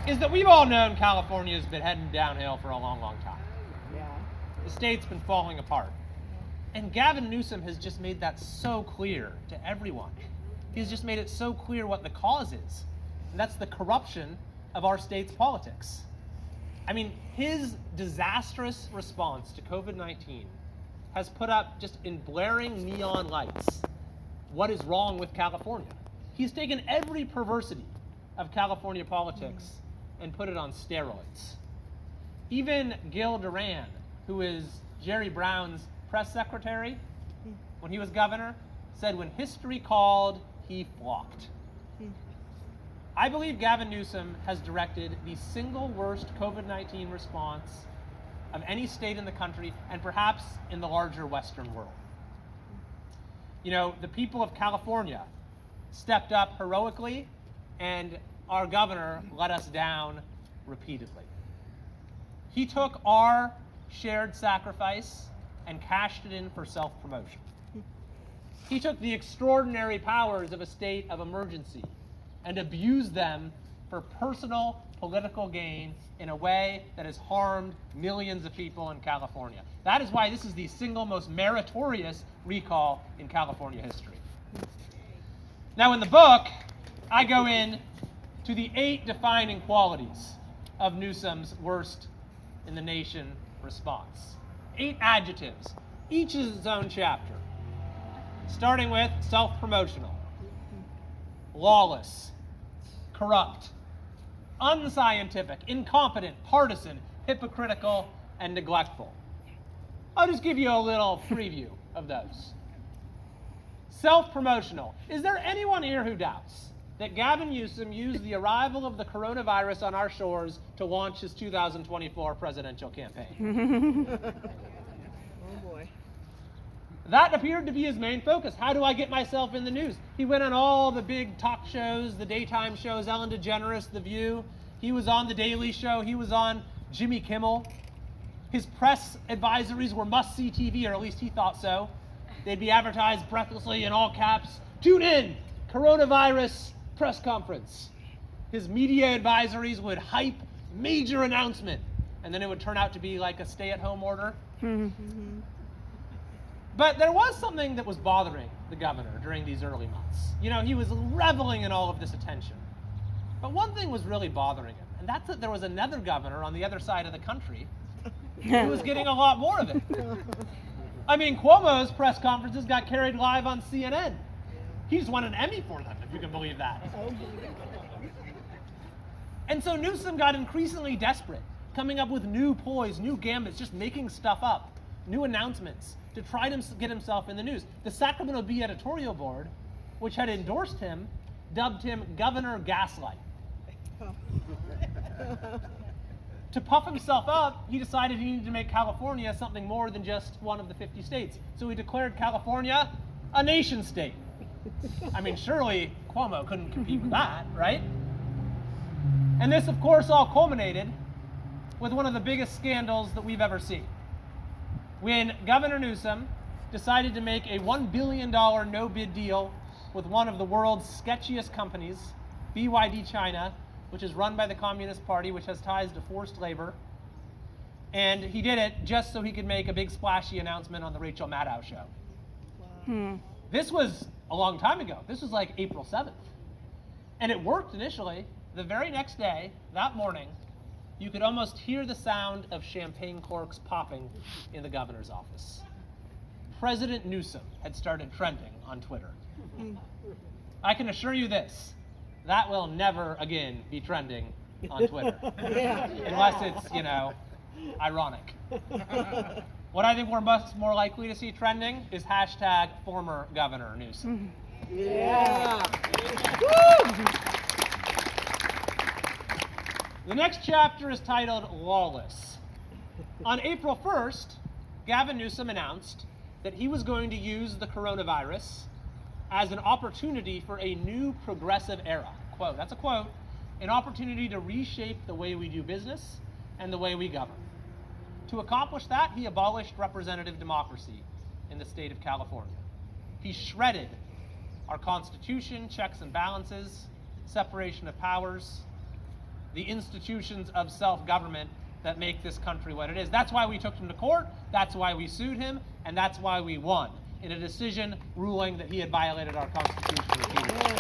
is that we've all known California's been heading downhill for a long, long time. Yeah. The state's been falling apart. And Gavin Newsom has just made that so clear to everyone. He's just made it so clear what the cause is. And that's the corruption of our state's politics. I mean, his disastrous response to COVID-19 has put up, just in blaring neon lights, what is wrong with California. He's taken every perversity of California politics and put it on steroids. Even Gil Duran, who is Jerry Brown's press secretary when he was governor, said when history called, he flopped. I believe Gavin Newsom has directed the single worst COVID-19 response of any state in the country, and perhaps in the larger Western world. You know, the people of California stepped up heroically, and our governor let us down repeatedly. He took our shared sacrifice and cashed it in for self-promotion. He took the extraordinary powers of a state of emergency and abused them for personal political gain in a way that has harmed millions of people in California. That is why this is the single most meritorious recall in California history. Now in the book, I go in to the 8 defining qualities of Newsom's worst in the nation response. 8 adjectives, each is its own chapter. Starting with self-promotional, lawless, corrupt, unscientific, incompetent, partisan, hypocritical, and neglectful. I'll just give you a little preview of those. Self-promotional. Is there anyone here who doubts that Gavin Newsom used the arrival of the coronavirus on our shores to launch his 2024 presidential campaign? Oh boy. That appeared to be his main focus. How do I get myself in the news? He went on all the big talk shows, the daytime shows, Ellen DeGeneres, The View. He was on The Daily Show. He was on Jimmy Kimmel. His press advisories were must-see TV, or at least he thought so. They'd be advertised breathlessly in all caps. Tune in, coronavirus press conference. His media advisories would hype major announcement, and then it would turn out to be like a stay-at-home order. But there was something that was bothering the governor during these early months. You know, he was reveling in all of this attention. But one thing was really bothering him, and that's that there was another governor on the other side of the country who was getting a lot more of it. I mean, Cuomo's press conferences got carried live on CNN. He just won an Emmy for them, if you can believe that. And so Newsom got increasingly desperate, coming up with new ploys, new gambits, just making stuff up, new announcements, to try to get himself in the news. The Sacramento Bee editorial board, which had endorsed him, dubbed him Governor Gaslight. To puff himself up, he decided he needed to make California something more than just one of the 50 states. So he declared California a nation state. I mean, surely Cuomo couldn't compete with that, right? And this, of course, all culminated with one of the biggest scandals that we've ever seen. When Governor Newsom decided to make a $1 billion no-bid deal with one of the world's sketchiest companies, BYD China, which is run by the Communist Party, which has ties to forced labor. And he did it just so he could make a big splashy announcement on the Rachel Maddow show. Wow. This was a long time ago. This was like April 7th. And it worked initially. The very next day, that morning, you could almost hear the sound of champagne corks popping in the governor's office. President Newsom had started trending on Twitter. I can assure you this, that will never again be trending on Twitter. Unless it's, you know, ironic. What I think we're much more likely to see trending is hashtag former Governor Newsom. Yeah. The next chapter is titled Lawless. On April 1st, Gavin Newsom announced that he was going to use the coronavirus as an opportunity for a new progressive era. Quote, that's a quote, an opportunity to reshape the way we do business and the way we govern. To accomplish that, he abolished representative democracy in the state of California. He shredded our Constitution, checks and balances, separation of powers. the institutions of self-government that make this country what it is. That's why we took him to court, that's why we sued him, and that's why we won in a decision ruling that he had violated our Constitution repeatedly.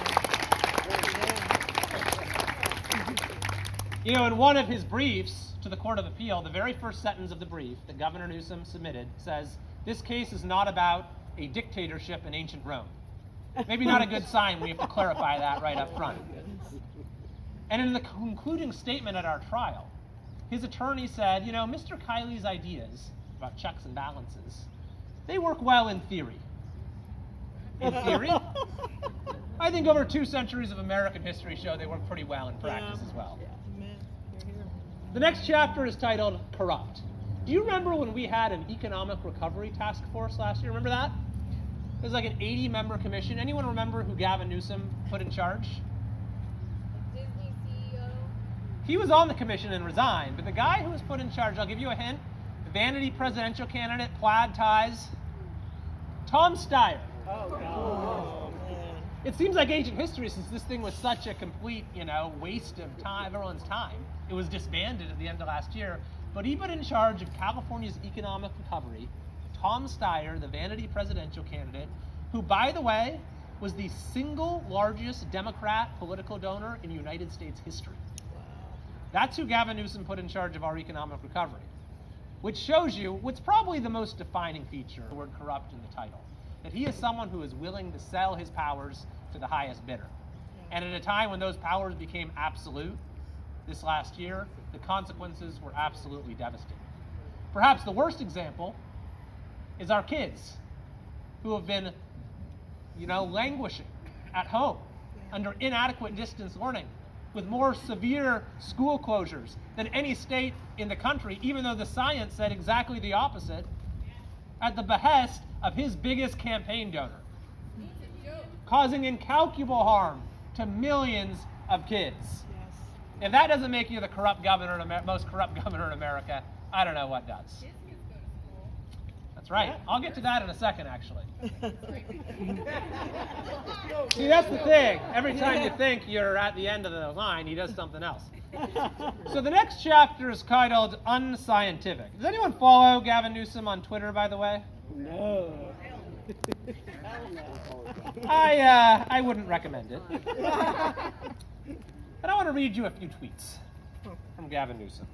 You know, in one of his briefs to the Court of Appeal, the very first sentence of the brief that Governor Newsom submitted says, "This case is not about a dictatorship in ancient Rome." Maybe not a good sign. We have to clarify that right up front. And in the concluding statement at our trial, his attorney said, you know, Mr. Kiley's ideas about checks and balances, they work well in theory. In theory? I think over 2 centuries of American history show they work pretty well in practice as well. The next chapter is titled Corrupt. Do you remember when we had an economic recovery task force last year? Remember that? It was like an 80-member commission. Anyone remember who Gavin Newsom put in charge? Disney CEO. He was on the commission and resigned, but the guy who was put in charge, I'll give you a hint, vanity presidential candidate, plaid ties, Tom Steyer. Oh, man. It seems like ancient history, since this thing was such a complete, you know, waste of time, everyone's time. It was disbanded at the end of last year, but he put in charge of California's economic recovery Tom Steyer, the vanity presidential candidate, who, by the way, was the single largest Democrat political donor in United States history. That's who Gavin Newsom put in charge of our economic recovery, which shows you what's probably the most defining feature of the word corrupt in the title, that he is someone who is willing to sell his powers to the highest bidder. And at a time when those powers became absolute, this last year, the consequences were absolutely devastating. Perhaps the worst example is our kids, who have been, you know, languishing at home under inadequate distance learning, with more severe school closures than any state in the country, even though the science said exactly the opposite, at the behest of his biggest campaign donor, causing incalculable harm to millions of kids. If that doesn't make you the corrupt governor, most corrupt governor in America, I don't know what does. That's right. I'll get to that in a second, actually. See, that's the thing. Every time you think you're at the end of the line, he does something else. So the next chapter is titled Unscientific. Does anyone follow Gavin Newsom on Twitter, by the way? No. I wouldn't recommend it. But I want to read you a few tweets from Gavin Newsom.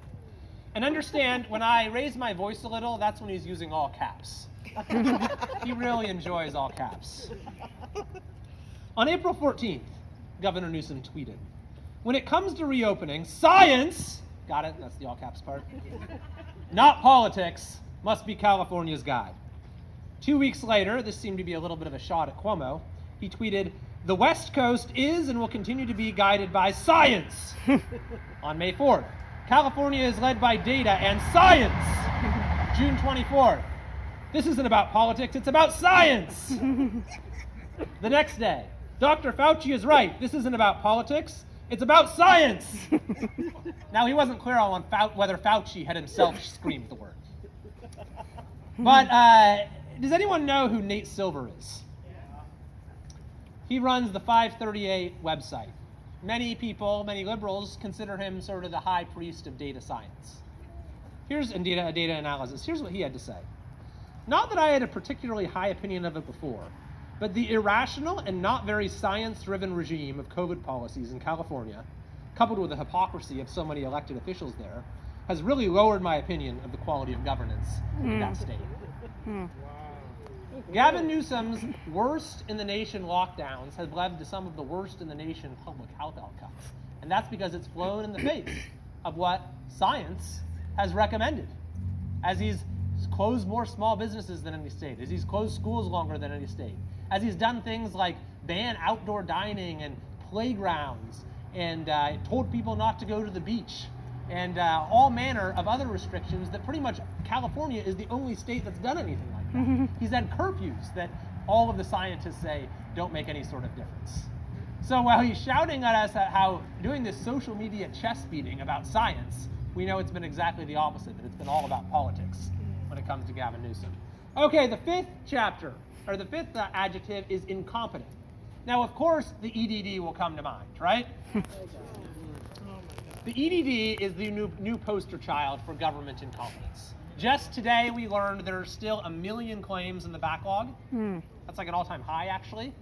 And understand, when I raise my voice a little, that's when he's using all caps. He really enjoys all caps. On April 14th, Governor Newsom tweeted, "When it comes to reopening, science," got it, that's the all caps part, "not politics, must be California's guide." 2 weeks later, this seemed to be a little bit of a shot at Cuomo, he tweeted, "The West Coast is and will continue to be guided by science." On May 4th, "California is led by data and science." June 24th, "This isn't about politics, it's about science." The next day, "Dr. Fauci is right, this isn't about politics, it's about science." Now, he wasn't clear on whether Fauci had himself screamed the word. But does anyone know who Nate Silver is? He runs the 538 website. Many people, many liberals, consider him sort of the high priest of data science. Here's data analysis. Here's what he had to say. "Not that I had a particularly high opinion of it before, but the irrational and not very science-driven regime of COVID policies in California, coupled with the hypocrisy of so many elected officials there, has really lowered my opinion of the quality of governance in that state." Gavin Newsom's worst in the nation lockdowns has led to some of the worst in the nation public health outcomes. And that's because it's flown in the face of what science has recommended. As he's closed more small businesses than any state, as he's closed schools longer than any state, as he's done things like ban outdoor dining and playgrounds, and told people not to go to the beach, and all manner of other restrictions that pretty much California is the only state that's done anything like that. He's had curfews that all of the scientists say don't make any sort of difference. So while he's shouting at us at how doing this social media chest beating about science, we know it's been exactly the opposite, that it's been all about politics when it comes to Gavin Newsom. Okay, the fifth adjective is incompetent. Now, of course, the EDD will come to mind, right? The EDD is the new poster child for government incompetence. Just today we learned there are still 1 million claims in the backlog. That's like an all-time high, actually.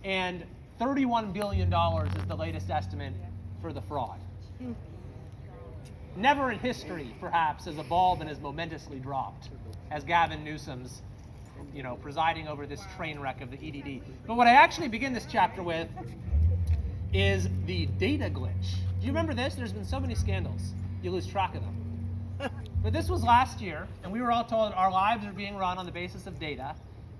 And $31 billion is the latest estimate for the fraud. Never in history, perhaps, has a ball been as momentously dropped as Gavin Newsom's, presiding over this train wreck of the EDD. But what I actually begin this chapter with is the data glitch. Do you remember this? There's been so many scandals, you lose track of them. But this was last year, and we were all told our lives are being run on the basis of data.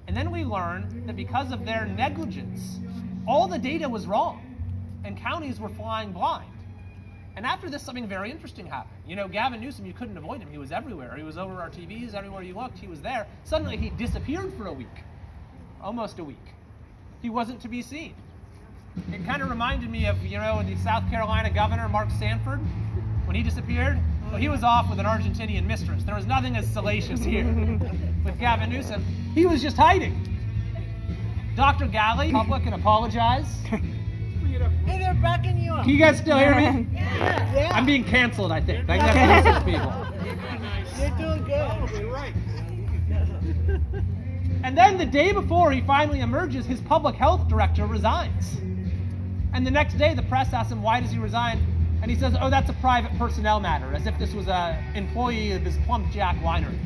And then we learned that because of their negligence, all the data was wrong, and counties were flying blind. And after this, something very interesting happened. Gavin Newsom, you couldn't avoid him. He was everywhere. He was over our TVs, everywhere you looked, he was there. Suddenly, he disappeared for a week, almost a week. He wasn't to be seen. It kind of reminded me of, the South Carolina governor, Mark Sanford, when he disappeared. Well, he was off with an Argentinian mistress. There was nothing as salacious here. With Gavin Newsom, he was just hiding. Dr. Kiley, public and apologize. Hey, they're backing you up. Can you guys still hear me? Yeah. I'm being canceled, I think. I got to listen to people. You're doing good. You're right. And then the day before he finally emerges, his public health director resigns. And the next day, the press asks him, why does he resign? And he says, oh, that's a private personnel matter, as if this was an employee of his Plump Jack winery.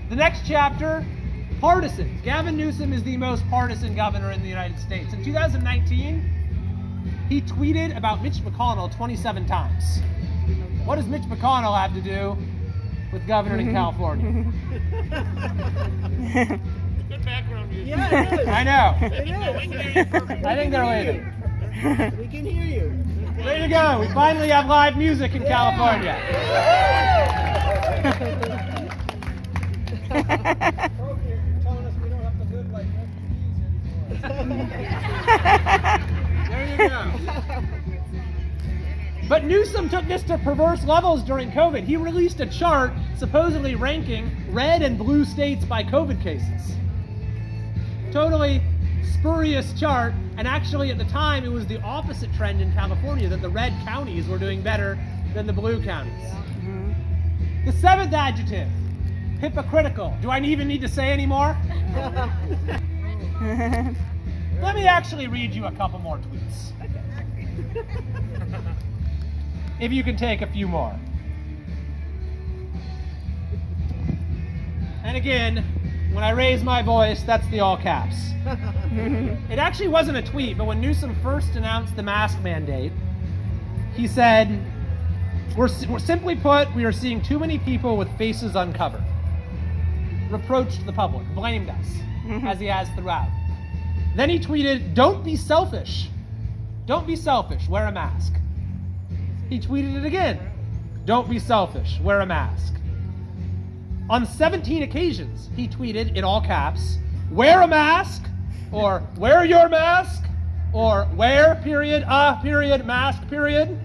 The next chapter, partisans. Gavin Newsom is the most partisan governor in the United States. In 2019, he tweeted about Mitch McConnell 27 times. What does Mitch McConnell have to do with governing California? Good background music. Yeah, it is. I know. It is. I think they're waiting. We can hear you. There you go. We finally have live music in California. You're telling us we don't have to live like refugees anymore. There you go. But Newsom took this to perverse levels during COVID. He released a chart supposedly ranking red and blue states by COVID cases. Totally spurious chart, and actually at the time it was the opposite trend in California, that the red counties were doing better than the blue counties. The seventh adjective, hypocritical. Do I even need to say any more? Let me actually read you a couple more tweets. If you can take a few more. And again, when I raise my voice, that's the all caps. It actually wasn't a tweet, but when Newsom first announced the mask mandate, he said, we're simply put, we are seeing too many people with faces uncovered. Reproached the public, blamed us, as he has throughout. Then he tweeted, don't be selfish. Don't be selfish, wear a mask. He tweeted it again. Don't be selfish, wear a mask. On 17 occasions, he tweeted in all caps, wear a mask, or wear your mask, or wear, period, period, mask, period.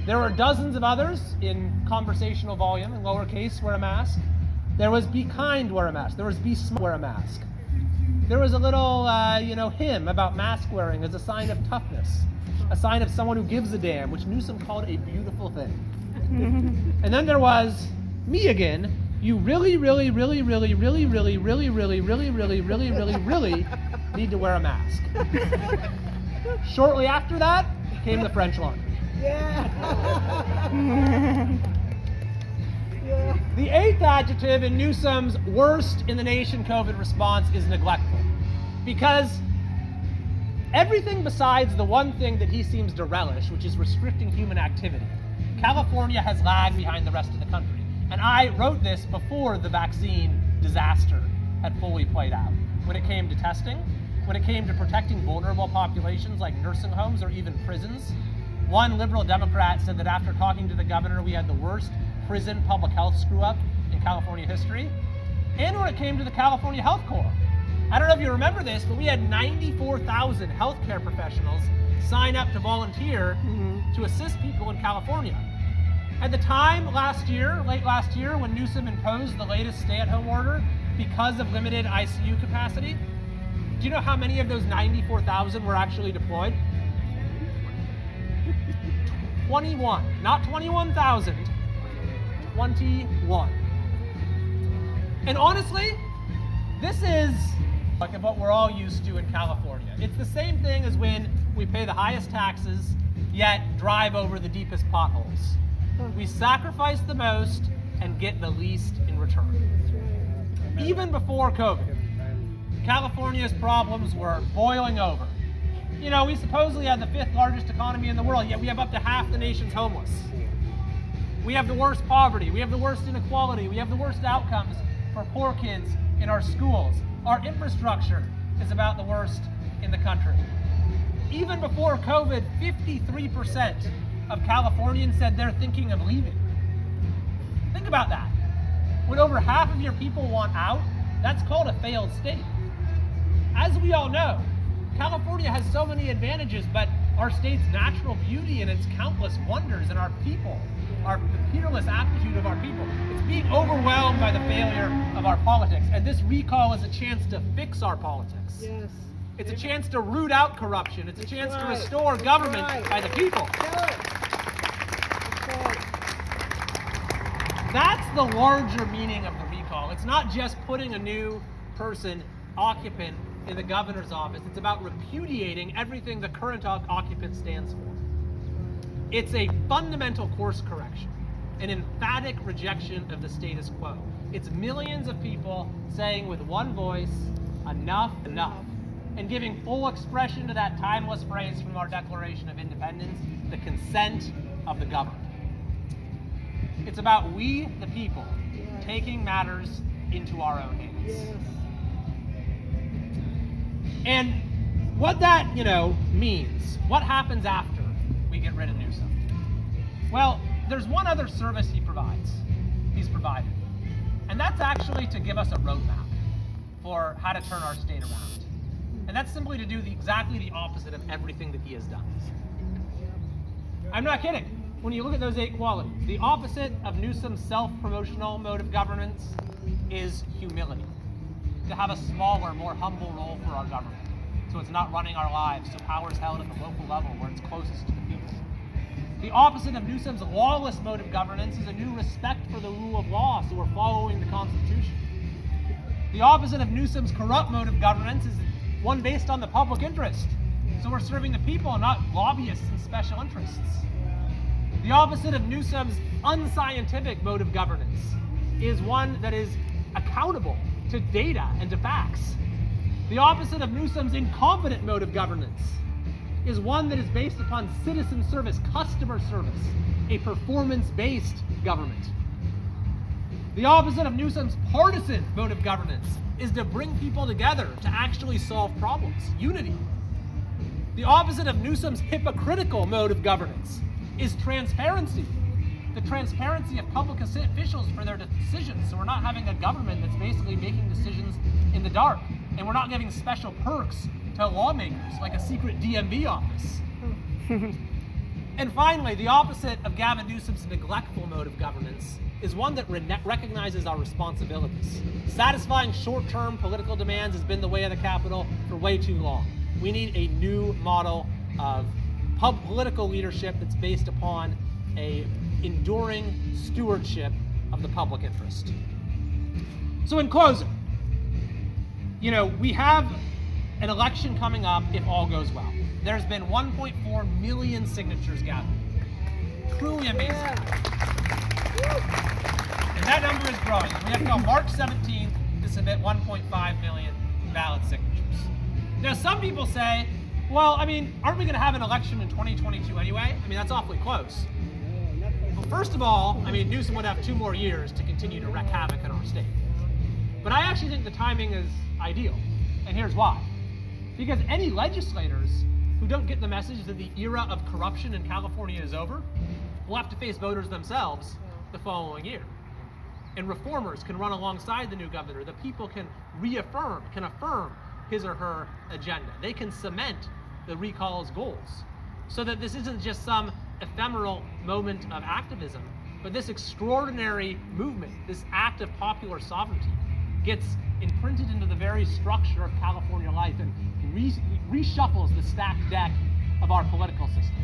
There were dozens of others in conversational volume, in lowercase, wear a mask. There was be kind, wear a mask. There was be smart, wear a mask. There was a little, hymn about mask wearing as a sign of toughness, a sign of someone who gives a damn, which Newsom called a beautiful thing. And then there was me again. You really, really, really, really, really, really, really, really, really, really, really, really, really need to wear a mask. Shortly after that came the French Laundry. The eighth adjective in Newsom's worst in the nation COVID response is neglectful. Because everything besides the one thing that he seems to relish, which is restricting human activity, California has lagged behind the rest of the country. And I wrote this before the vaccine disaster had fully played out. When it came to testing, when it came to protecting vulnerable populations like nursing homes or even prisons. One liberal Democrat said that after talking to the governor, we had the worst prison public health screw-up in California history. And when it came to the California Health Corps. I don't know if you remember this, but we had 94,000 healthcare professionals sign up to volunteer to assist people in California. At the time late last year, when Newsom imposed the latest stay-at-home order because of limited ICU capacity, do you know how many of those 94,000 were actually deployed? 21, not 21,000, 21. And honestly, this is like what we're all used to in California. It's the same thing as when we pay the highest taxes, yet drive over the deepest potholes. We sacrifice the most and get the least in return. Even before COVID, California's problems were boiling over. You know, we supposedly have the 5th largest economy in the world, yet we have up to half the nation's homeless. We have the worst poverty, we have the worst inequality, we have the worst outcomes for poor kids in our schools. Our infrastructure is about the worst in the country. Even before COVID, 53% of Californians said they're thinking of leaving. Think about that. When over half of your people want out, that's called a failed state. As we all know, California has so many advantages, but our state's natural beauty and its countless wonders and our people, the peerless aptitude of our people, it's being overwhelmed by the failure of our politics. And this recall is a chance to fix our politics. Yes. It's a chance to root out corruption. It's a chance to restore government by the people. That's the larger meaning of the recall. It's not just putting a new person, occupant, in the governor's office. It's about repudiating everything the current occupant stands for. It's a fundamental course correction, an emphatic rejection of the status quo. It's millions of people saying with one voice, enough, enough, and giving full expression to that timeless phrase from our Declaration of Independence, the consent of the governed. It's about we, the people, taking matters into our own hands. And what that, means, what happens after we get rid of Newsom? Well, there's one other service he's provided. And that's actually to give us a roadmap for how to turn our state around. And that's simply to do exactly the opposite of everything that he has done. I'm not kidding. When you look at those 8 qualities, the opposite of Newsom's self-promotional mode of governance is humility. To have a smaller, more humble role for our government. So it's not running our lives, so power is held at the local level where it's closest to the people. The opposite of Newsom's lawless mode of governance is a new respect for the rule of law, so we're following the Constitution. The opposite of Newsom's corrupt mode of governance is one based on the public interest, so we're serving the people and not lobbyists and special interests. The opposite of Newsom's unscientific mode of governance is one that is accountable to data and to facts. The opposite of Newsom's incompetent mode of governance is one that is based upon citizen service, customer service, a performance-based government. The opposite of Newsom's partisan mode of governance is to bring people together to actually solve problems, unity. The opposite of Newsom's hypocritical mode of governance is transparency. The transparency of public officials for their decisions. So we're not having a government that's basically making decisions in the dark. And we're not giving special perks to lawmakers, like a secret DMV office. And finally, the opposite of Gavin Newsom's neglectful mode of governance is one that recognizes our responsibilities. Satisfying short-term political demands has been the way of the Capitol for way too long. We need a new model of political leadership that's based upon a enduring stewardship of the public interest. So in closing, we have an election coming up if all goes well. There's been 1.4 million signatures gathered. Truly amazing. And that number is growing. We have until March 17th to submit 1.5 million ballot signatures. Now, some people say, well, aren't we going to have an election in 2022 anyway? That's awfully close. Well, first of all, Newsom would have 2 more years to continue to wreak havoc in our state. But I actually think the timing is ideal. And here's why. Because any legislators who don't get the message that the era of corruption in California is over will have to face voters themselves the following year. And reformers can run alongside the new governor. The people can affirm his or her agenda. They can cement the recall's goals. So that this isn't just some ephemeral moment of activism, but this extraordinary movement, this act of popular sovereignty, gets imprinted into the very structure of California life and reshuffles the stacked deck of our political system.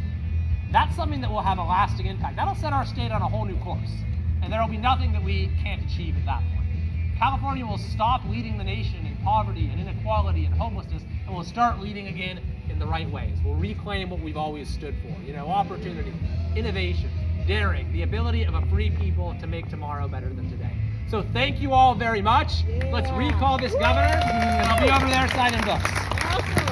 That's that's something that will have a lasting impact. That'll set our state on a whole new course. And there will be nothing that we can't achieve at that point. California will stop leading the nation in poverty and inequality and homelessness, and will start leading again in the right ways. We'll reclaim what we've always stood for. Opportunity, innovation, daring, the ability of a free people to make tomorrow better than today. So thank you all very much. Let's recall this governor, and I'll be over there signing books.